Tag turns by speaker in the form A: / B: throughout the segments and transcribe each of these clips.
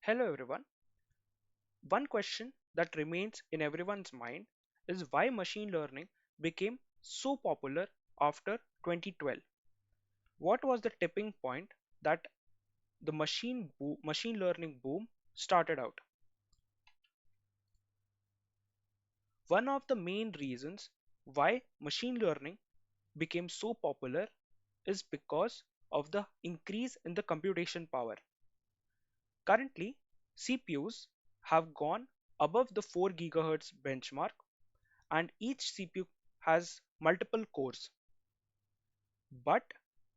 A: Hello everyone. One question that remains in everyone's mind is why machine learning became so popular after 2012. What was the tipping point that the machine learning boom started out? One of the main reasons why machine learning became so popular is because of the increase in the computation power. Currently, CPUs have gone above the 4 GHz benchmark and each CPU has multiple cores. But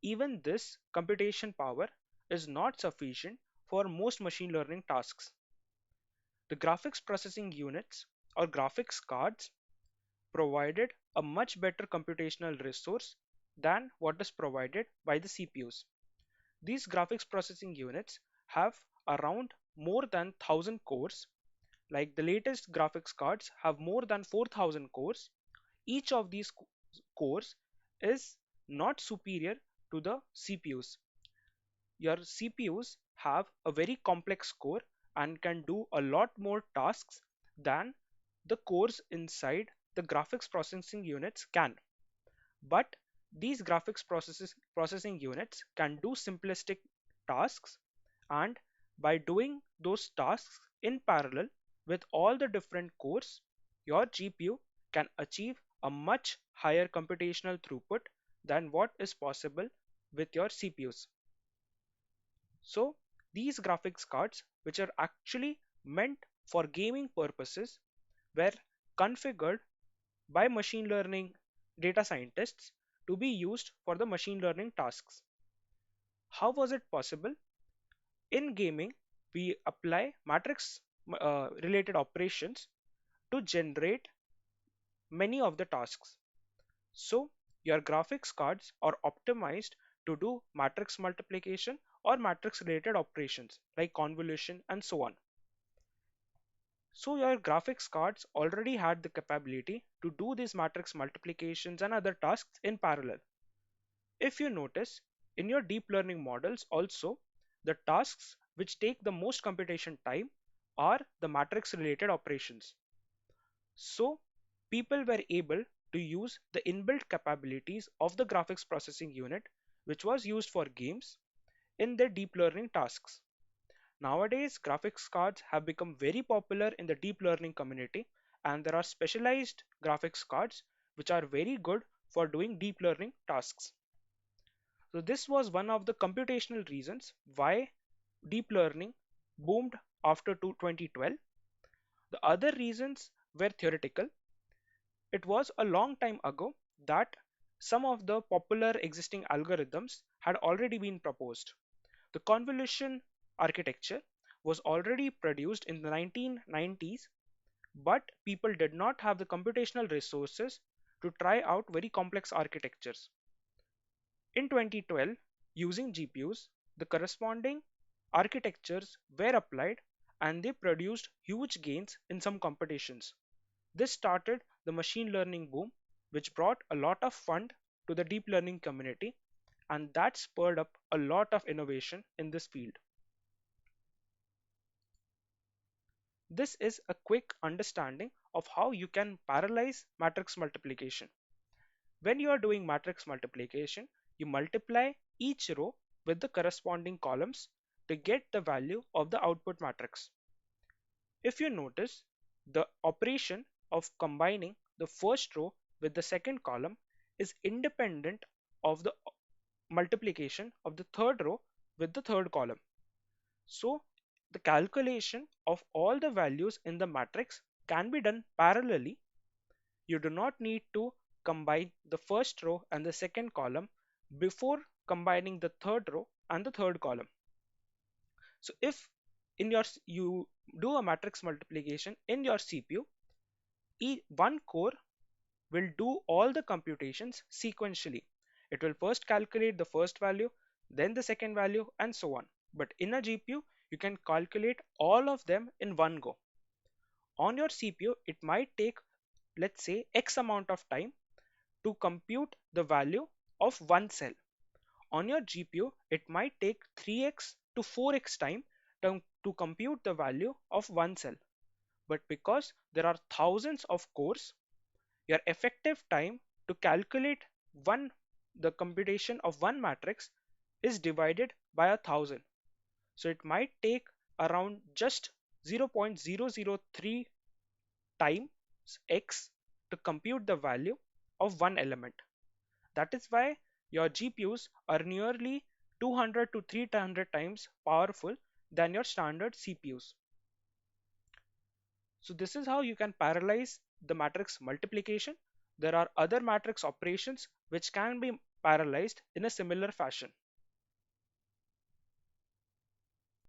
A: even this computation power is not sufficient for most machine learning tasks. The graphics processing units or graphics cards provided a much better computational resource than what is provided by the CPUs. These graphics processing units have around more than 1000 cores. Like the latest graphics cards have more than 4000 cores. Each of these cores is not superior to the CPUs. Your CPUs have a very complex core and can do a lot more tasks than the cores inside the graphics processing units can. But these processing units can do simplistic tasks, and by doing those tasks in parallel with all the different cores, your GPU can achieve a much higher computational throughput than what is possible with your CPUs. So these graphics cards, which are actually meant for gaming purposes, were configured by machine learning data scientists to be used for the machine learning tasks. How was it possible? In gaming, we apply matrix related operations to generate many of the tasks. So, your graphics cards are optimized to do matrix multiplication or matrix related operations like convolution and so on. So, your graphics cards already had the capability to do these matrix multiplications and other tasks in parallel. If you notice, in your deep learning models also, the tasks which take the most computation time are the matrix related operations. So people were able to use the inbuilt capabilities of the graphics processing unit, which was used for games, in their deep learning tasks. Nowadays, graphics cards have become very popular in the deep learning community, and there are specialized graphics cards which are very good for doing deep learning tasks. So this was one of the computational reasons why deep learning boomed after 2012. The other reasons were theoretical. It was a long time ago that some of the popular existing algorithms had already been proposed. The convolution architecture was already produced in the 1990s, but people did not have the computational resources to try out very complex architectures. In 2012, using GPUs, the corresponding architectures were applied and they produced huge gains in some competitions. This started the machine learning boom, which brought a lot of fund to the deep learning community, and that spurred up a lot of innovation in this field. This is a quick understanding of how you can parallelize matrix multiplication. When you are doing matrix multiplication, you multiply each row with the corresponding columns to get the value of the output matrix. If you notice, the operation of combining the first row with the second column is independent of the multiplication of the third row with the third column. So the calculation of all the values in the matrix can be done parallelly. You do not need to combine the first row and the second column before combining the third row and the third column. So if you do a matrix multiplication in your CPU, one core will do all the computations sequentially. It will first calculate the first value, then the second value, and so on. But in a GPU, you can calculate all of them in one go. On your CPU, it might take, let's say, X amount of time to compute the value of one cell. On your GPU, it might take 3x to 4x time to compute the value of one cell. But because there are thousands of cores, your effective time to calculate one the computation of one matrix is divided by 1,000. So it might take around just 0.003 times x to compute the value of one element. That is why your GPUs are nearly 200 to 300 times powerful than your standard CPUs. So this is how you can parallelize the matrix multiplication. There are other matrix operations which can be parallelized in a similar fashion.